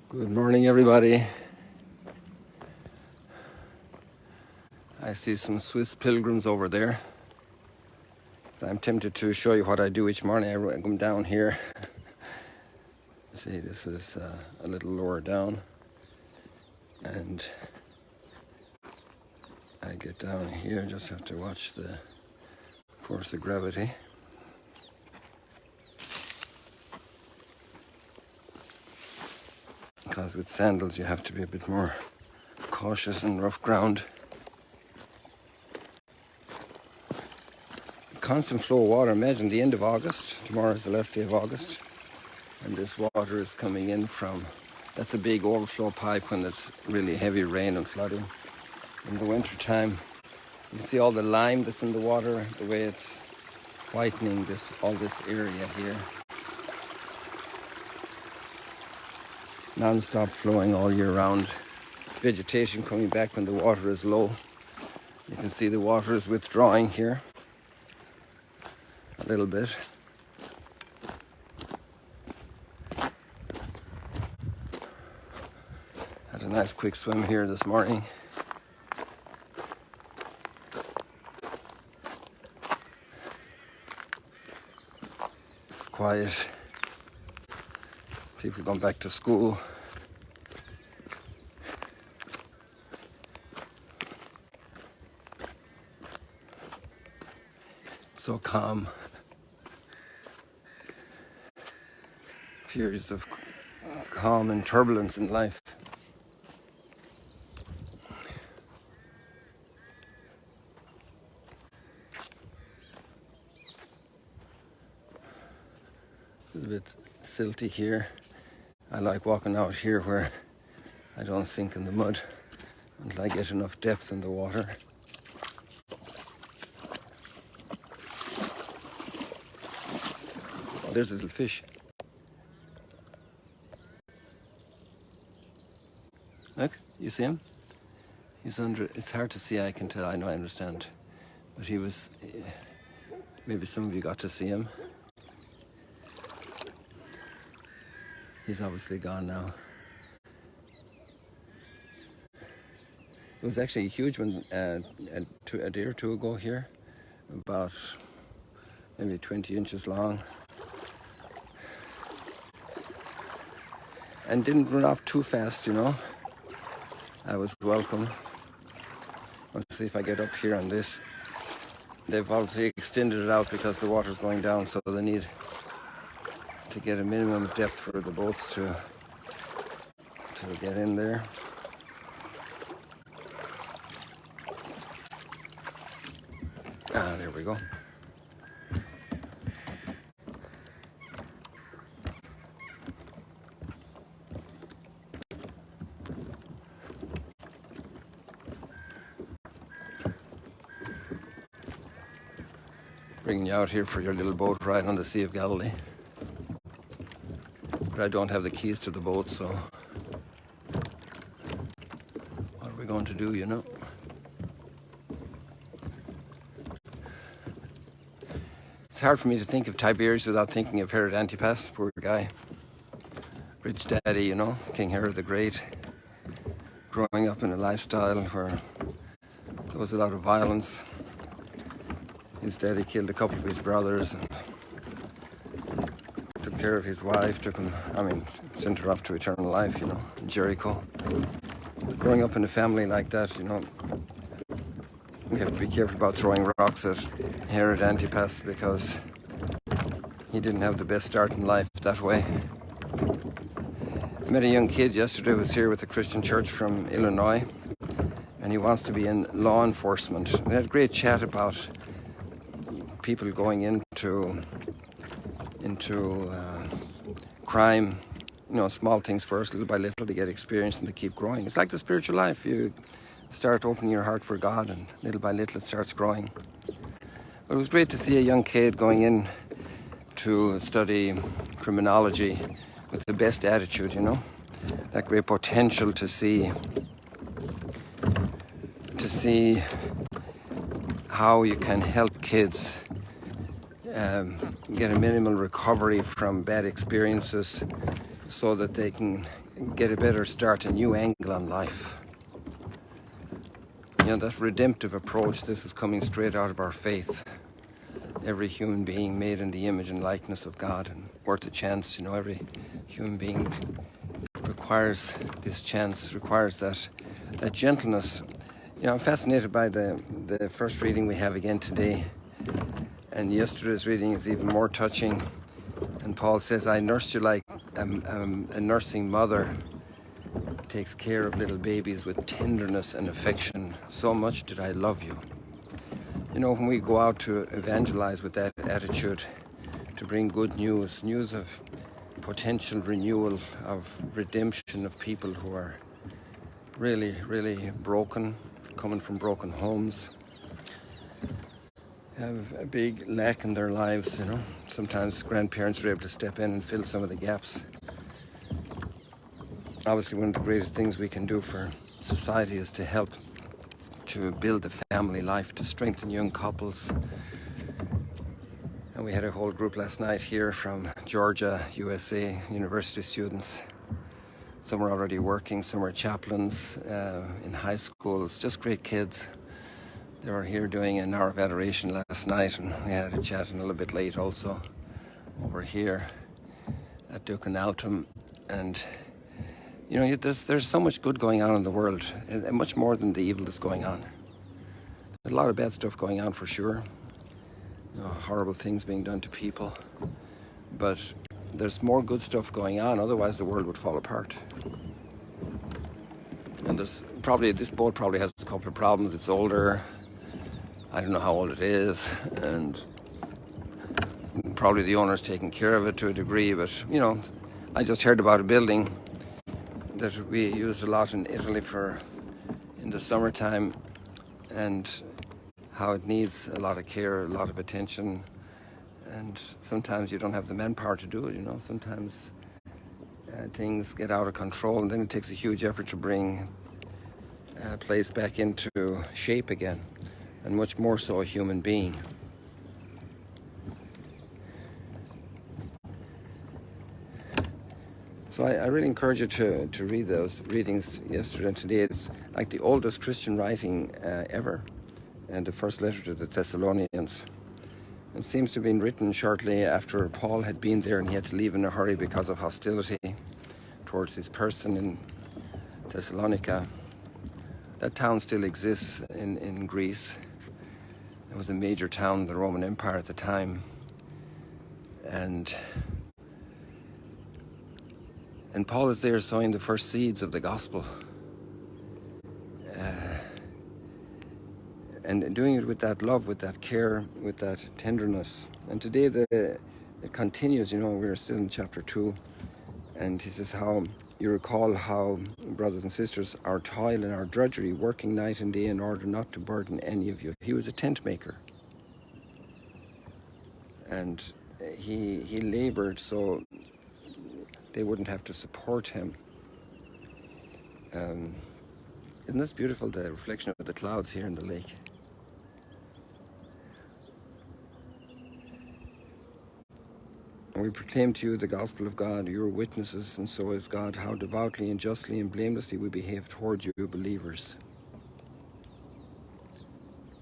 Good morning, everybody. I see some Swiss pilgrims over there. I'm tempted to show you what I do each morning. I come down here. See, this is a little lower down, and I get down here. Just have to watch the force of gravity. Because with sandals you have to be a bit more cautious in rough ground. Constant flow of water. Imagine the end of August. Tomorrow is the last day of August. And this water is coming in from, that's a big overflow pipe when there's really heavy rain and flooding. In the winter time, you see all the lime that's in the water, the way it's whitening all this area here. Non-stop flowing all year round. Vegetation coming back when the water is low. You can see the water is withdrawing here a little bit. Had a nice quick swim here this morning. It's quiet. People going back to school. So calm. Periods of calm and turbulence in life. A bit silty here. I like walking out here where I don't sink in the mud until I get enough depth in the water. Oh, there's a little fish. Look, you see him? He's under, it's hard to see, I can tell, I know, I understand. But he was, maybe some of you got to see him. He's obviously gone now. It was actually a huge one a day or two ago here, about maybe 20 inches long. And didn't run off too fast, you know. I was welcome. Let's see if I get up here on this. They've obviously extended it out because the water's going down, so they need to get a minimum depth for the boats to get in there. There we go. Bringing you out here for your little boat ride on the Sea of Galilee. But I don't have the keys to the boat, so what are we going to do, you know? It's hard for me to think of Tiberius without thinking of Herod Antipas, poor guy. Rich daddy, you know, King Herod the Great. Growing up in a lifestyle where there was a lot of violence. His daddy killed a couple of his brothers and took care of his wife, sent her off to eternal life, you know, in Jericho. Growing up in a family like that, you know, we have to be careful about throwing rocks at Herod Antipas because he didn't have the best start in life that way. I met a young kid yesterday who was here with the Christian church from Illinois, and he wants to be in law enforcement. We had a great chat about people going into crime, you know, small things first, little by little, to get experience and to keep growing. It's like the spiritual life. You start opening your heart for God, and little by little it starts growing. But it was great to see a young kid going in to study criminology with the best attitude, you know, that great potential to see how you can help kids get a minimal recovery from bad experiences so that they can get a better start, a new angle on life. You know, that redemptive approach, this is coming straight out of our faith. Every human being made in the image and likeness of God and worth a chance. You know, every human being requires this chance, requires that gentleness. You know, I'm fascinated by the first reading we have again today. And yesterday's reading is even more touching. And Paul says, I nursed you like a nursing mother takes care of little babies with tenderness and affection. So much did I love you. You know, when we go out to evangelize with that attitude, to bring good news, news of potential renewal, of redemption of people who are really, really broken, coming from broken homes, have a big lack in their lives, you know. Sometimes grandparents are able to step in and fill some of the gaps. Obviously, one of the greatest things we can do for society is to help to build a family life, to strengthen young couples. And we had a whole group last night here from Georgia, USA, university students. Some are already working, some are chaplains in high schools, just great kids. They were here doing an hour of adoration last night, and we had a chat a little bit late also over here at Duke and Altum. And you know, there's so much good going on in the world, and much more than the evil that's going on. There's a lot of bad stuff going on for sure. You know, horrible things being done to people. But there's more good stuff going on, otherwise the world would fall apart. And this boat probably has a couple of problems. It's older. I don't know how old it is, and probably the owner's taking care of it to a degree, but you know, I just heard about a building that we use a lot in Italy in the summertime, and how it needs a lot of care, a lot of attention, and sometimes you don't have the manpower to do it, you know. Sometimes things get out of control, and then it takes a huge effort to bring a place back into shape again, and much more so a human being. So I really encourage you to read those readings yesterday and today. It's like the oldest Christian writing ever, and the first letter to the Thessalonians. It seems to have been written shortly after Paul had been there and he had to leave in a hurry because of hostility towards his person in Thessalonica. That town still exists in Greece. It was a major town in the Roman Empire at the time. And Paul is there sowing the first seeds of the gospel. And doing it with that love, with that care, with that tenderness. And today it continues, you know, we're still in chapter 2. And he says how, you recall how, brothers and sisters, our toil and our drudgery, working night and day in order not to burden any of you. He was a tent maker. And he labored so they wouldn't have to support him. Isn't this beautiful, the reflection of the clouds here in the lake? And we proclaim to you the gospel of God. You are witnesses, and so is God, how devoutly and justly and blamelessly we behave toward you, believers.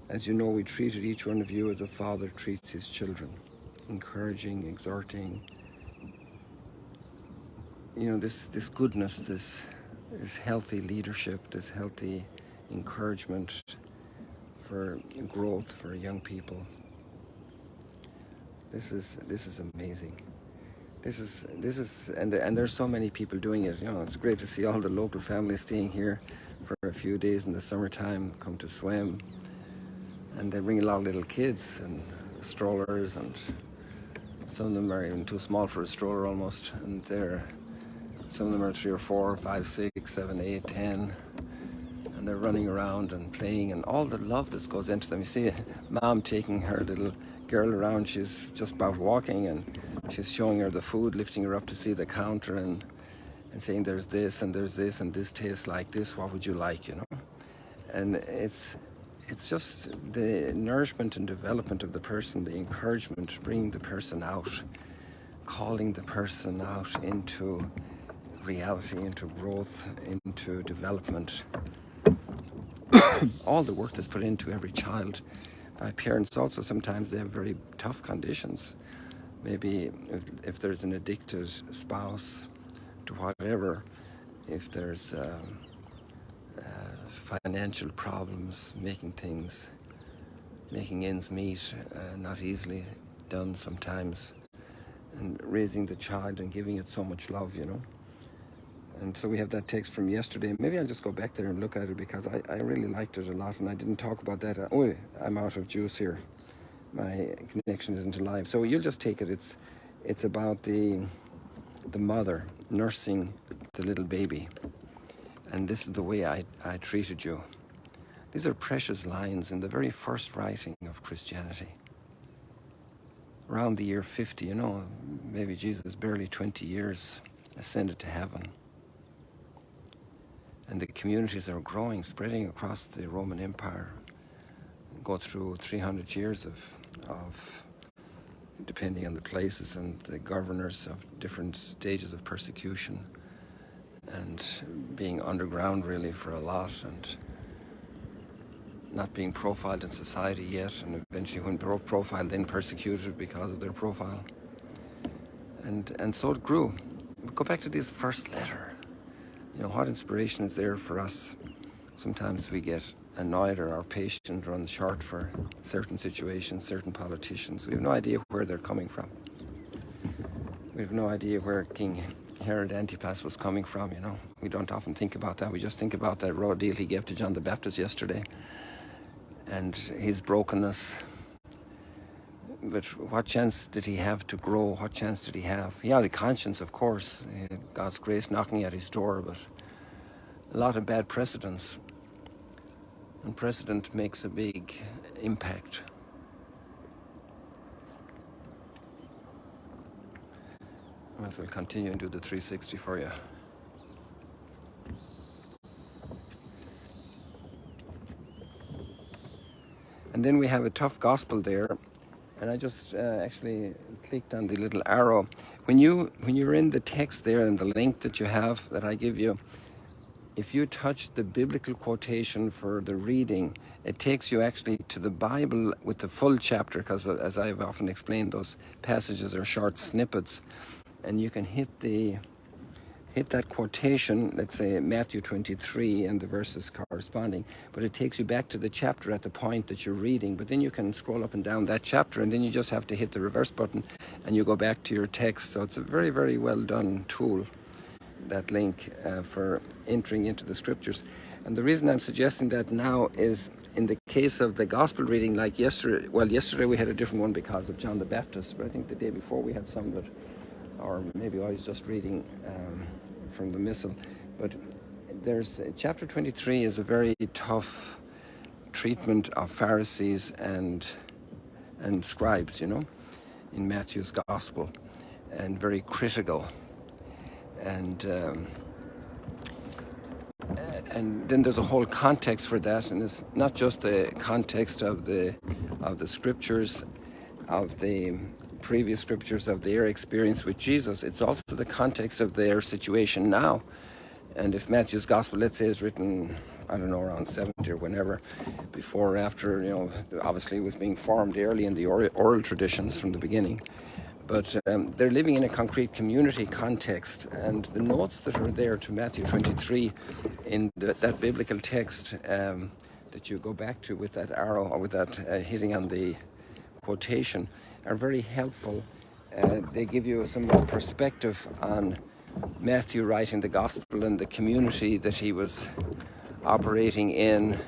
As you know, we treated each one of you as a father treats his children, encouraging, exhorting. You know, this goodness, this healthy leadership, this healthy encouragement for growth for young people. This is amazing. This is and there's so many people doing it. You know, it's great to see all the local families staying here for a few days in the summertime, come to swim, and they bring a lot of little kids and strollers, and some of them are even too small for a stroller almost, and some of them are 3 or 4, 5, 6, 7, 8, 10, and they're running around and playing, and all the love that goes into them. You see a mom taking her little girl around. She's just about walking, and she's showing her the food, lifting her up to see the counter, and saying there's this and there's this and this tastes like this, what would you like, you know? And it's just the nourishment and development of the person, the encouragement, bringing the person out, calling the person out into reality, into growth, into development. All the work that's put into every child by parents. Also, sometimes they have very tough conditions. Maybe if there's an addicted spouse to whatever, if there's financial problems, making ends meet, not easily done sometimes, and raising the child and giving it so much love, And so we have that text from yesterday. Maybe I'll just go back there and look at it, because I really liked it a lot, and I didn't talk about that. I'm out of juice here. My connection isn't alive. So you'll just take it. It's about the mother nursing the little baby. And this is the way I treated you. These are precious lines in the very first writing of Christianity. Around the year 50, maybe Jesus barely 20 years, ascended to heaven. And the communities are growing, spreading across the Roman Empire, go through 300 years of depending on the places and the governors of different stages of persecution, and being underground really for a lot, and not being profiled in society yet, and eventually when profiled, then persecuted because of their profile. And so it grew. Go back to this first letter. What inspiration is there for us? Sometimes we get annoyed, or our patience runs short for certain situations, certain politicians. We have no idea where they're coming from. We have no idea where King Herod Antipas was coming from, We don't often think about that. We just think about that raw deal he gave to John the Baptist yesterday, and his brokenness. But what chance did he have to grow? What chance did he have? He had a conscience, of course. He had God's grace knocking at his door, but a lot of bad precedents. And precedent makes a big impact. I might as well continue and do the 360 for you. And then we have a tough gospel there. And I just actually clicked on the little arrow. When you're in the text there, and the link that you have that I give you, if you touch the biblical quotation for the reading, it takes you actually to the Bible with the full chapter, because as I've often explained, those passages are short snippets, and you can hit that quotation, let's say Matthew 23 and the verses corresponding, but it takes you back to the chapter at the point that you're reading. But then you can scroll up and down that chapter, and then you just have to hit the reverse button and you go back to your text. So it's a very, very well done tool, that link, for entering into the scriptures. And the reason I'm suggesting that now is, in the case of the gospel reading, like yesterday we had a different one because of John the Baptist, but I think the day before we had some that, or maybe I was just reading from the Missal. But there's chapter 23 is a very tough treatment of Pharisees and scribes, in Matthew's gospel, and very critical. And then there's a whole context for that, and it's not just the context of the scriptures, of the previous scriptures, of their experience with Jesus. It's also the context of their situation now. And if Matthew's gospel, let's say, is written, I don't know, around 70 or whenever, before or after, obviously it was being formed early in the oral traditions from the beginning. But they're living in a concrete community context, and the notes that are there to Matthew 23 in that biblical text that you go back to with that arrow, or with that hitting on the quotation, are very helpful. They give you some more perspective on Matthew writing the gospel and the community that he was operating in.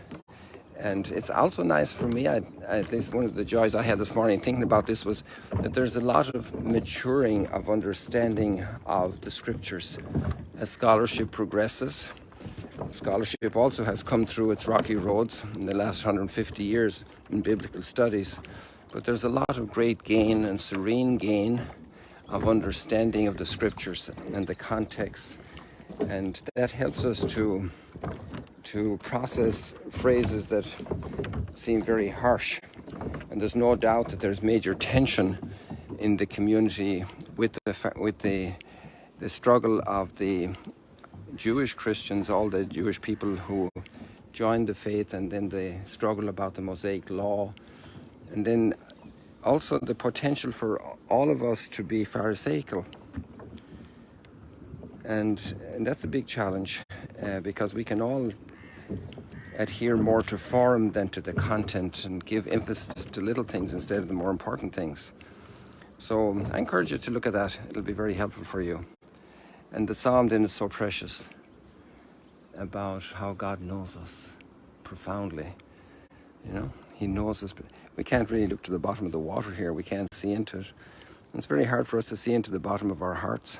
And it's also nice for me, at least one of the joys I had this morning thinking about this, was that there's a lot of maturing of understanding of the scriptures as scholarship progresses. Scholarship also has come through its rocky roads in the last 150 years in biblical studies, but there's a lot of great gain and serene gain of understanding of the scriptures and the context, and that helps us to process phrases that seem very harsh. And there's no doubt that there's major tension in the community with the the struggle of the Jewish Christians, all the Jewish people who joined the faith, and then the struggle about the Mosaic law, and then also the potential for all of us to be Pharisaical. And that's a big challenge, because we can all adhere more to form than to the content, and give emphasis to little things instead of the more important things. So I encourage you to look at that. It'll be very helpful for you. And the psalm then is so precious about how God knows us profoundly. You know, he knows us. We can't really look to the bottom of the water here. We can't see into it. And it's very hard for us to see into the bottom of our hearts.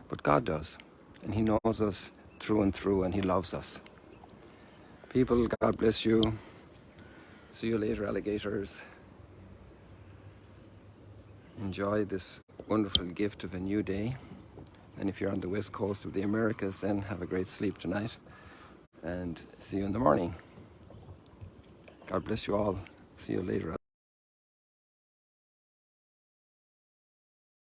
But God does. And he knows us through and through, and he loves us. People, God bless you. See you later, alligators. Enjoy this wonderful gift of a new day. And if you're on the west coast of the Americas, then have a great sleep tonight. And see you in the morning. God bless you all. See you later.